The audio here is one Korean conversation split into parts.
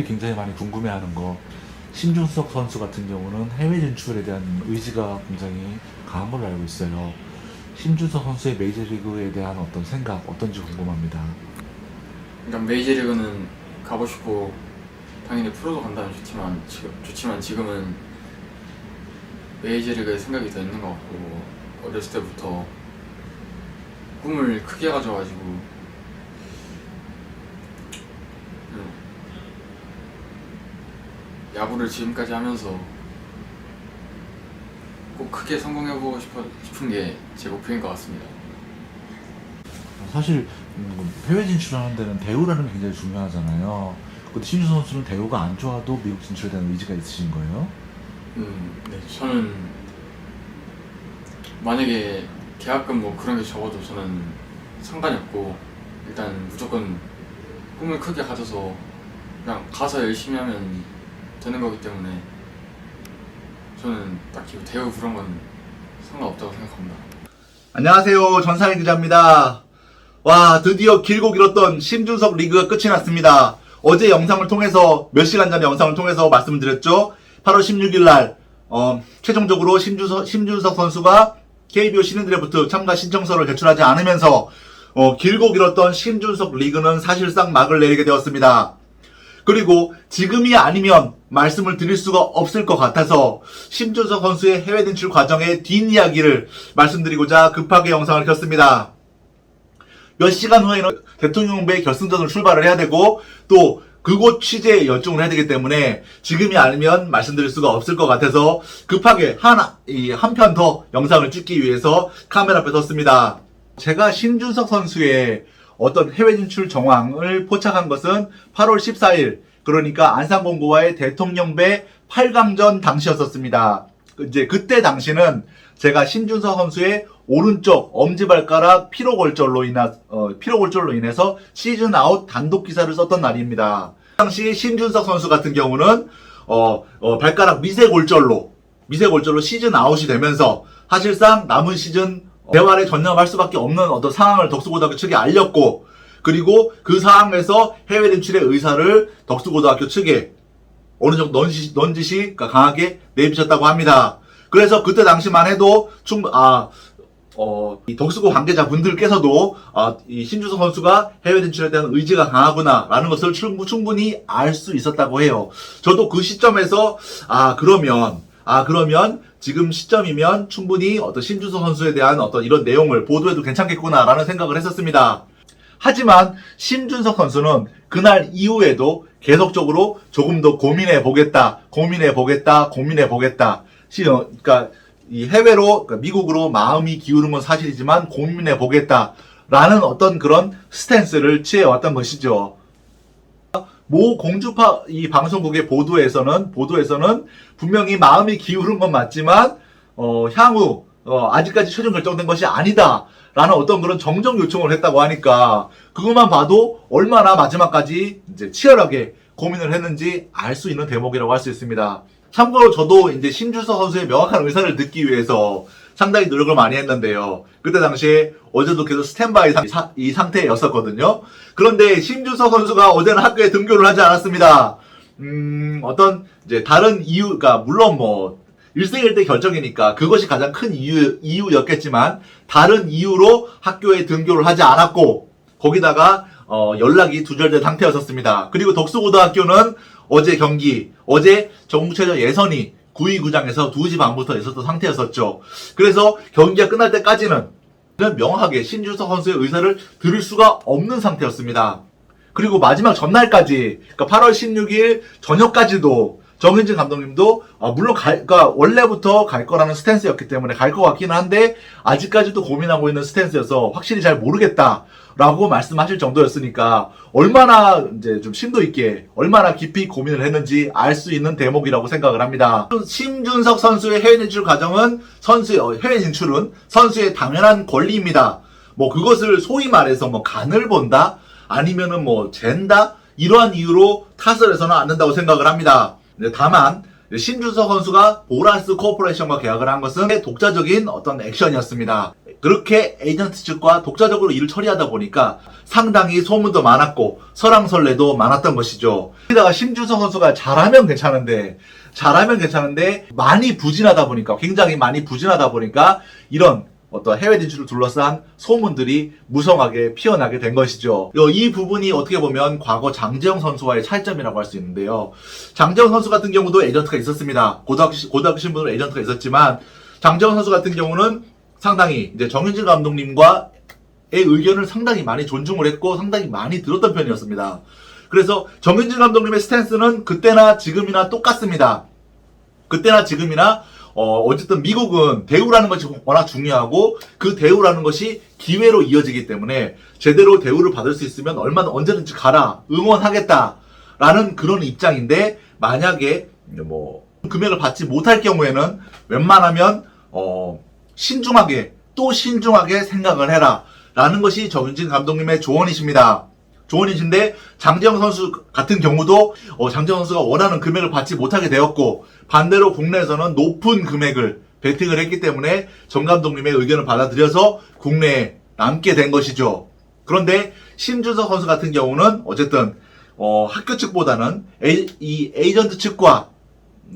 굉장히 많이 궁금해하는 거, 신준석 선수 같은 경우는 해외 진출에 대한 의지가 굉장히 강한 걸로 알고 있어요. 신준석 선수의 메이저리그에 대한 어떤 생각 어떤지 궁금합니다. 그러니까 메이저리그는 가고 싶고 당연히 프로도 간다면 좋지만 지금은 메이저리그에 생각이 더 있는 것 같고, 어렸을 때부터 꿈을 크게 가져가지고 야구를 지금까지 하면서 꼭 크게 성공해보고 싶은 게 제 목표인 것 같습니다. 사실 해외 진출하는 데는 대우라는 게 굉장히 중요하잖아요. 근데 신준석 선수는 대우가 안 좋아도 미국 진출에 대한 의지가 있으신 거예요? 네, 저는 만약에 계약금 뭐 그런 게 적어도 저는 상관이 없고, 일단 무조건 꿈을 크게 가져서 그냥 가서 열심히 하면 되는 거기 때문에 저는 딱히 대우 그런 건 상관없다고 생각합니다. 안녕하세요. 전상희 기자입니다. 와, 드디어 길고 길었던 신준석 리그가 끝이 났습니다. 어제 영상을 통해서, 몇 시간 전에 영상을 통해서 말씀드렸죠. 8월 16일 날 최종적으로 신준석 선수가 KBO 신인드래프트 참가 신청서를 제출하지 않으면서 길고 길었던 신준석 리그는 사실상 막을 내리게 되었습니다. 그리고 지금이 아니면 말씀을 드릴 수가 없을 것 같아서 신준석 선수의 해외 진출 과정의 뒷이야기를 말씀드리고자 급하게 영상을 켰습니다. 몇 시간 후에는 대통령배 결승전을 출발을 해야 되고, 또 그곳 취재에 열중을 해야 되기 때문에 지금이 아니면 말씀드릴 수가 없을 것 같아서 급하게 한 편 더 영상을 찍기 위해서 카메라 앞에 섰습니다. 제가 신준석 선수의 어떤 해외 진출 정황을 포착한 것은 8월 14일, 그러니까 안산공고와의 대통령배 8강전 당시였었습니다. 이제 그때 당시는 제가 신준석 선수의 오른쪽 엄지발가락 피로골절로 인해서 시즌 아웃 단독 기사를 썼던 날입니다. 그 당시 신준석 선수 같은 경우는 발가락 미세골절로 시즌 아웃이 되면서 사실상 남은 시즌 재활에 전념할 수밖에 없는 어떤 상황을 덕수고등학교 측에 알렸고, 그리고 그 상황에서 해외 진출의 의사를 덕수고등학교 측에 어느 정도 넌지시 강하게 내비쳤다고 합니다. 그래서 그때 당시만 해도 이 덕수고 관계자분들께서도 이 신준석 선수가 해외 진출에 대한 의지가 강하구나라는 것을 충분히 알 수 있었다고 해요. 저도 그 시점에서 그러면 지금 시점이면 충분히 어떤 신준석 선수에 대한 어떤 이런 내용을 보도해도 괜찮겠구나라는 생각을 했었습니다. 하지만 신준석 선수는 그날 이후에도 계속적으로 조금 더 고민해보겠다. 그러니까 이 해외로, 그러니까 미국으로 마음이 기울은 건 사실이지만 고민해보겠다라는 어떤 그런 스탠스를 취해왔던 것이죠. 모 공주파 이 방송국의 보도에서는 분명히 마음이 기울은 건 맞지만 향후 아직까지 최종 결정된 것이 아니다라는 어떤 그런 정정 요청을 했다고 하니까 그것만 봐도 얼마나 마지막까지 이제 치열하게 고민을 했는지 알 수 있는 대목이라고 할 수 있습니다. 참고로 저도 이제 신준석 선수의 명확한 의사를 듣기 위해서 상당히 노력을 많이 했는데요. 그때 당시에 어제도 계속 스탠바이 이 상태였었거든요. 그런데 신준석 선수가 어제는 학교에 등교를 하지 않았습니다. 어떤 이제 다른 이유가, 물론 뭐 일생일대 결정이니까 그것이 가장 큰 이유였겠지만 다른 이유로 학교에 등교를 하지 않았고, 거기다가 연락이 두절된 상태였었습니다. 그리고 덕수고등학교는 어제 전국체전 예선이 9위9장에서 2시 반부터 있었던 상태였었죠. 그래서 경기가 끝날 때까지는 명확하게 신준석 선수의 의사를 들을 수가 없는 상태였습니다. 그리고 마지막 전날까지, 그러니까 8월 16일 저녁까지도 정현진 감독님도 물론 그러니까 원래부터 갈 거라는 스탠스였기 때문에 갈 것 같기는 한데 아직까지도 고민하고 있는 스탠스여서 확실히 잘 모르겠다라고 말씀하실 정도였으니까 얼마나 이제 좀 심도 있게, 얼마나 깊이 고민을 했는지 알 수 있는 대목이라고 생각을 합니다. 신준석 선수의 해외 진출 과정은 해외 진출은 선수의 당연한 권리입니다. 뭐 그것을 소위 말해서 뭐 간을 본다, 아니면은 뭐 잰다, 이러한 이유로 탓을 해서는 안 된다고 생각을 합니다. 다만 신준석 선수가 보라스 코퍼레이션과 계약을 한 것은 독자적인 어떤 액션이었습니다. 그렇게 에이전트 측과 독자적으로 일을 처리하다 보니까 상당히 소문도 많았고 설왕설래도 많았던 것이죠. 게다가 심준석 선수가 잘하면 괜찮은데 많이 부진하다 보니까, 굉장히 많이 부진하다 보니까 이런 어떤 해외 진출을 둘러싼 소문들이 무성하게 피어나게 된 것이죠. 이 부분이 어떻게 보면 과거 장재영 선수와의 차이점이라고 할 수 있는데요. 장재영 선수 같은 경우도 에이전트가 있었습니다. 고등학교 신분으로 에이전트가 있었지만, 장재영 선수 같은 경우는 상당히 이제 정윤진 감독님과의 의견을 상당히 많이 존중을 했고 상당히 많이 들었던 편이었습니다. 그래서 정윤진 감독님의 스탠스는 그때나 지금이나 똑같습니다. 그때나 지금이나 어쨌든 미국은 대우라는 것이 워낙 중요하고 그 대우라는 것이 기회로 이어지기 때문에 제대로 대우를 받을 수 있으면 언제든지 가라, 응원하겠다라는 그런 입장인데, 만약에 뭐 금액을 받지 못할 경우에는 웬만하면 신중하게 생각을 해라 라는 것이 정윤진 감독님의 조언이신데, 장재영 선수 같은 경우도 장재영 선수가 원하는 금액을 받지 못하게 되었고, 반대로 국내에서는 높은 금액을 베팅을 했기 때문에 정 감독님의 의견을 받아들여서 국내에 남게 된 것이죠. 그런데 심준석 선수 같은 경우는 어쨌든 학교 측보다는 이 에이전트 측과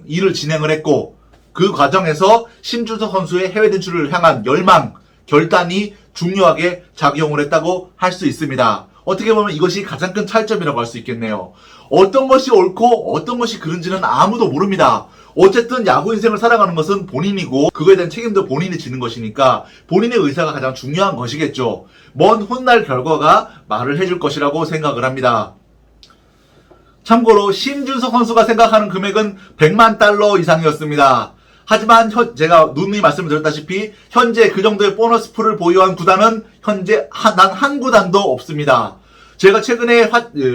일을 진행을 했고, 그 과정에서 심준석 선수의 해외 진출을 향한 열망, 결단이 중요하게 작용을 했다고 할 수 있습니다. 어떻게 보면 이것이 가장 큰 차이점이라고 할 수 있겠네요. 어떤 것이 옳고 어떤 것이 그른지는 아무도 모릅니다. 어쨌든 야구 인생을 살아가는 것은 본인이고 그거에 대한 책임도 본인이 지는 것이니까 본인의 의사가 가장 중요한 것이겠죠. 먼 훗날 결과가 말을 해줄 것이라고 생각을 합니다. 참고로 심준석 선수가 생각하는 금액은 100만 달러 이상이었습니다. 하지만 제가 누누이 말씀을 드렸다시피 현재 그 정도의 보너스 풀을 보유한 구단은 현재 단 한 구단도 없습니다. 제가 최근에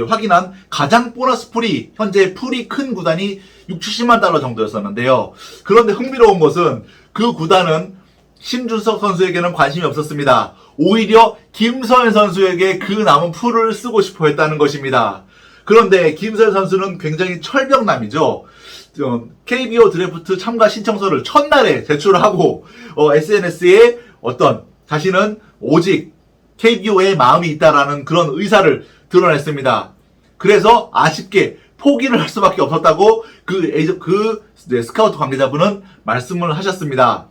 확인한 가장 보너스 풀이, 현재 풀이 큰 구단이 60~70만 달러 정도였었는데요. 그런데 흥미로운 것은 그 구단은 심준석 선수에게는 관심이 없었습니다. 오히려 김서현 선수에게 그 남은 풀을 쓰고 싶어 했다는 것입니다. 그런데 김서현 선수는 굉장히 철벽남이죠. KBO 드래프트 참가 신청서를 첫날에 제출하고 SNS에 자신은 오직 KBO에 마음이 있다라는 그런 의사를 드러냈습니다. 그래서 아쉽게 포기를 할 수밖에 없었다고 스카우트 관계자분은 말씀을 하셨습니다.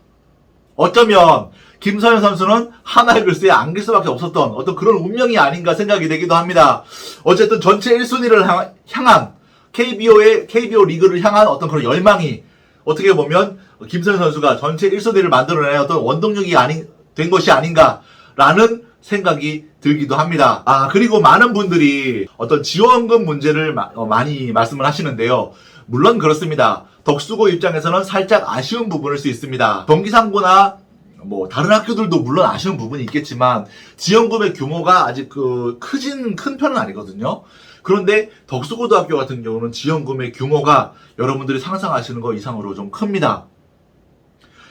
어쩌면 김서현 선수는 하나의 글쎄에 안길 수밖에 없었던 어떤 그런 운명이 아닌가 생각이 되기도 합니다. 어쨌든 전체 1순위를 향한 KBO 리그를 향한 어떤 그런 열망이 어떻게 보면 김서현 선수가 전체 1순위를 만들어낸 어떤 원동력이 된 것이 아닌가라는 생각이 들기도 합니다. 그리고 많은 분들이 어떤 지원금 문제를 많이 말씀을 하시는데요. 물론 그렇습니다. 덕수고 입장에서는 살짝 아쉬운 부분일 수 있습니다. 경기상고나 뭐 다른 학교들도 물론 아쉬운 부분이 있겠지만 지원금의 규모가 아직 큰 편은 아니거든요. 그런데 덕수고등학교 같은 경우는 지원금의 규모가 여러분들이 상상하시는 것 이상으로 좀 큽니다.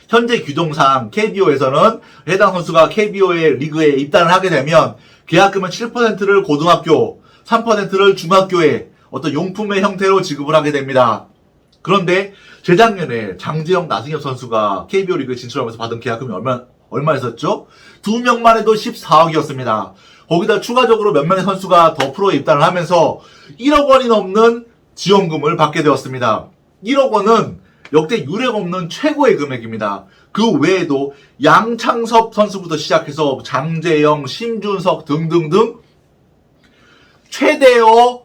현재 규정상 KBO에서는 해당 선수가 KBO의 리그에 입단을 하게 되면 계약금은 7%를 고등학교, 3%를 중학교에 어떤 용품의 형태로 지급을 하게 됩니다. 그런데 재작년에 장재영, 나승엽 선수가 KBO 리그에 진출하면서 받은 계약금이 얼마였었죠? 2명만 해도 14억이었습니다. 거기다 추가적으로 몇 명의 선수가 더 프로에 입단을 하면서 1억 원이 넘는 지원금을 받게 되었습니다. 1억 원은 역대 유례가 없는 최고의 금액입니다. 그 외에도 양창섭 선수부터 시작해서 장재영, 심준석 등등등 최대어를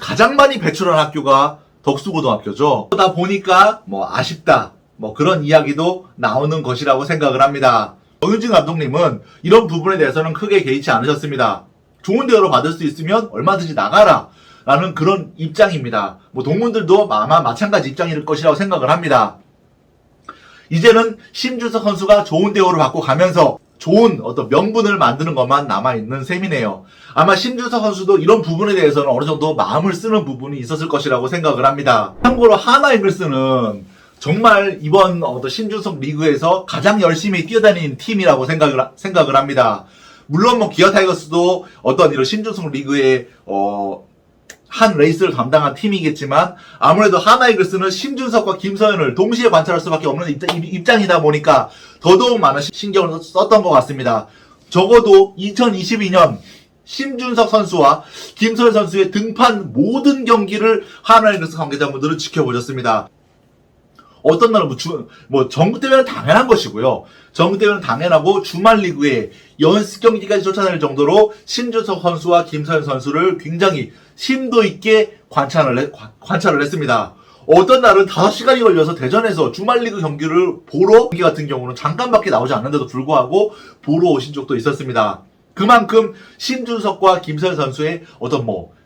가장 많이 배출한 학교가 덕수고등학교죠. 그러다 보니까 아쉽다 그런 이야기도 나오는 것이라고 생각을 합니다. 정윤진 감독님은 이런 부분에 대해서는 크게 개의치 않으셨습니다. 좋은 대우를 받을 수 있으면 얼마든지 나가라 라는 그런 입장입니다. 동문들도 아마 마찬가지 입장일 것이라고 생각을 합니다. 이제는 심준석 선수가 좋은 대우를 받고 가면서 좋은 어떤 명분을 만드는 것만 남아있는 셈이네요. 아마 심준석 선수도 이런 부분에 대해서는 어느 정도 마음을 쓰는 부분이 있었을 것이라고 생각을 합니다. 참고로 하나이글스는 정말 이번 심준석 리그에서 가장 열심히 뛰어다니는 팀이라고 생각을 합니다. 물론 기아 타이거스도 어떤 이런 심준석 리그에 한 레이스를 담당한 팀이겠지만 아무래도 하나이글스는 심준석과 김서현을 동시에 관찰할 수밖에 없는 입장이다 보니까 더더욱 많은 신경을 썼던 것 같습니다. 적어도 2022년 심준석 선수와 김서현 선수의 등판 모든 경기를 하나이글스 관계자분들은 지켜보셨습니다. 어떤 날은 정국 대회는 당연한 것이고요. 정국 대회는 당연하고 주말 리그에 연습 경기까지 쫓아낼 정도로 심준석 선수와 김서현 선수를 굉장히 심도 있게 관찰을 했습니다. 어떤 날은 5시간이 걸려서 대전에서 주말 리그 경기를 보러 경기 같은 경우는 잠깐밖에 나오지 않는데도 불구하고 보러 오신 적도 있었습니다. 그만큼 심준석과 김서현 선수의 어떤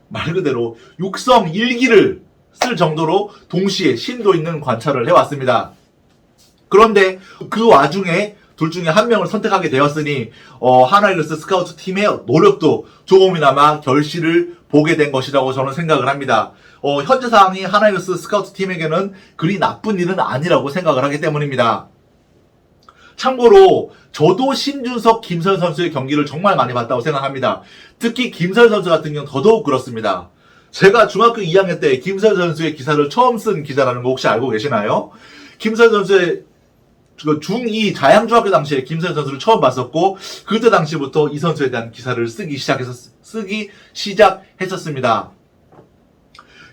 말 그대로 육성 일기를 쓸 정도로 동시에 심도 있는 관찰을 해왔습니다. 그런데 그 와중에 둘 중에 한 명을 선택하게 되었으니 하나이글스 스카우트 팀의 노력도 조금이나마 결실을 보게 된 것이라고 저는 생각을 합니다. 현재 상황이 하나이글스 스카우트 팀에게는 그리 나쁜 일은 아니라고 생각을 하기 때문입니다. 참고로 저도 심준석, 김서현 선수의 경기를 정말 많이 봤다고 생각합니다. 특히 김서현 선수 같은 경우는 더더욱 그렇습니다. 제가 중학교 2학년 때 김서현 선수의 기사를 처음 쓴 기자라는 거 혹시 알고 계시나요? 김서현 선수의 중2 자양중학교 당시에 김서현 선수를 처음 봤었고 그때 당시부터 이 선수에 대한 기사를 쓰기 시작했었습니다.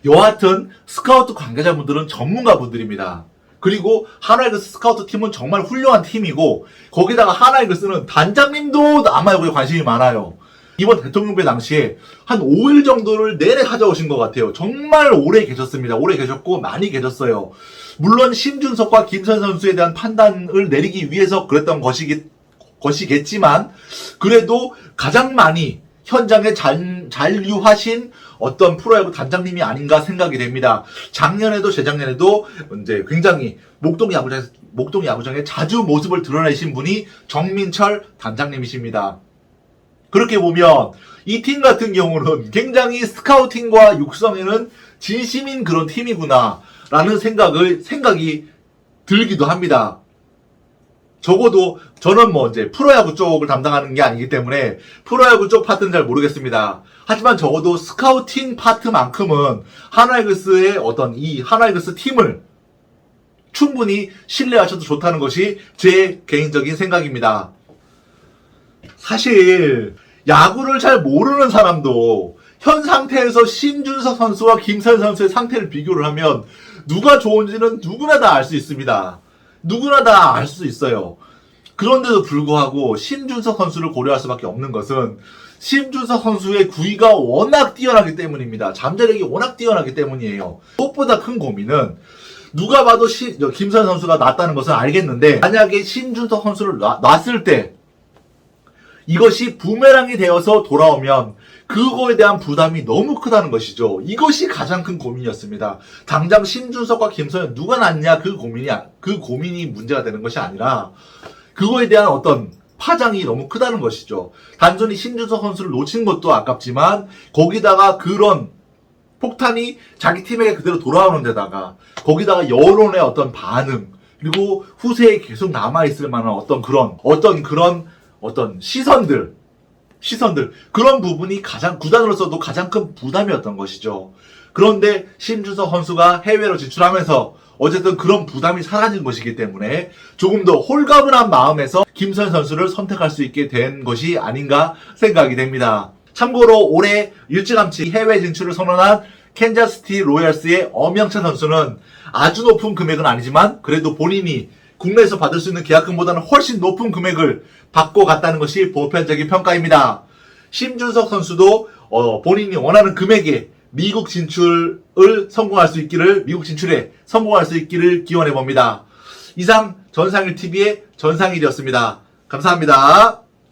여하튼 스카우트 관계자분들은 전문가분들입니다. 그리고 하나이글스 스카우트 팀은 정말 훌륭한 팀이고 거기다가 하나이글스는 단장님도 남아야구에 관심이 많아요. 이번 대통령배 당시에 한 5일 정도를 내내 찾아오신 것 같아요. 정말 오래 계셨습니다. 오래 계셨고 많이 계셨어요. 물론 심준석과 김서현 선수에 대한 판단을 내리기 위해서 그랬던 것이겠지만 그래도 가장 많이 현장에 잔류하신 어떤 프로야구 단장님이 아닌가 생각이 됩니다. 작년에도 재작년에도 이제 굉장히 목동 야구장에 자주 모습을 드러내신 분이 정민철 단장님이십니다. 그렇게 보면 이 팀 같은 경우는 굉장히 스카우팅과 육성에는 진심인 그런 팀이구나 라는 생각이 들기도 합니다. 적어도 저는 이제 프로야구 쪽을 담당하는 게 아니기 때문에 프로야구 쪽 파트는 잘 모르겠습니다. 하지만 적어도 스카우팅 파트만큼은 하나이글스의 이 하나이글스 팀을 충분히 신뢰하셔도 좋다는 것이 제 개인적인 생각입니다. 사실 야구를 잘 모르는 사람도 현 상태에서 심준석 선수와 김서현 선수의 상태를 비교를 하면 누가 좋은지는 누구나 다 알 수 있습니다. 누구나 다 알 수 있어요. 그런데도 불구하고 심준석 선수를 고려할 수밖에 없는 것은 심준석 선수의 구위가 워낙 뛰어나기 때문입니다. 잠재력이 워낙 뛰어나기 때문이에요. 무엇보다 큰 고민은 누가 봐도 김서현 선수가 낫다는 것은 알겠는데 만약에 심준석 선수를 놨을 때 이것이 부메랑이 되어서 돌아오면 그거에 대한 부담이 너무 크다는 것이죠. 이것이 가장 큰 고민이었습니다. 당장 심준석과 김서현 누가 낫냐 그 고민이 문제가 되는 것이 아니라 그거에 대한 어떤 파장이 너무 크다는 것이죠. 단순히 심준석 선수를 놓친 것도 아깝지만 거기다가 그런 폭탄이 자기 팀에게 그대로 돌아오는 데다가 거기다가 여론의 어떤 반응 그리고 후세에 계속 남아있을 만한 어떤 시선들 그런 부분이 구단으로서도 가장 큰 부담이었던 것이죠. 그런데 심준석 선수가 해외로 진출하면서 어쨌든 그런 부담이 사라진 것이기 때문에 조금 더 홀가분한 마음에서 김서현 선수를 선택할 수 있게 된 것이 아닌가 생각이 됩니다. 참고로 올해 일찌감치 해외 진출을 선언한 캔자스시티 로얄스의 엄영찬 선수는 아주 높은 금액은 아니지만 그래도 본인이 국내에서 받을 수 있는 계약금보다는 훨씬 높은 금액을 받고 갔다는 것이 보편적인 평가입니다. 심준석 선수도 본인이 원하는 금액에 미국 진출에 성공할 수 있기를 기원해 봅니다. 이상 전상일TV의 전상일이었습니다. 감사합니다.